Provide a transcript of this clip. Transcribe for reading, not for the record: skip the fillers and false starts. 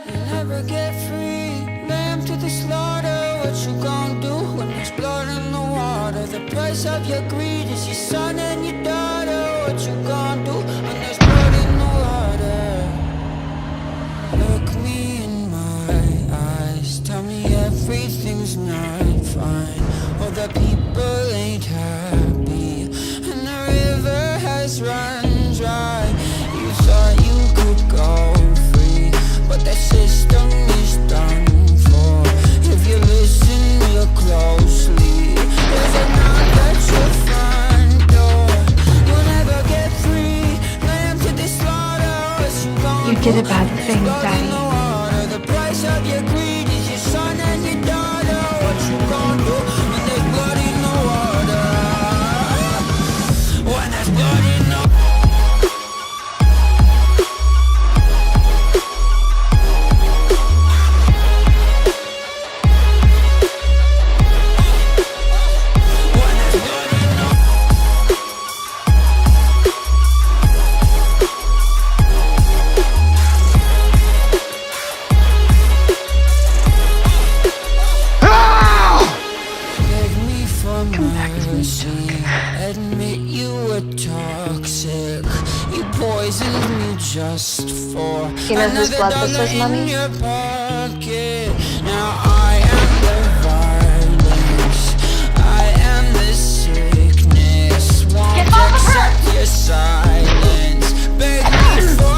You'll never get free. Lamb to the slaughter. What you gonna do when there's blood in the water? The price of your greed is your son and your daughter. What you gonna do when there's blood in the water? Look me in my eyes. Tell me everything's not fine. All the people ain't happy, and the river has run dry. You thought you could go free, but that system is done for. If you listen real closely, there's a knock at your front door. You'll never get free. Lamb to the slaughter. What you gonna You did a do bad when thing, there's blood in the Daddy. water? The price of your greed is your son and your daughter. What you gonna do when there's blood in the water? When there's blood in the admit you were toxic. You poisoned me just for Cenas dos another platos, dollar in mami. your pocket. Now I am the violence, I am the sickness. Won't accept your silence. Beg me for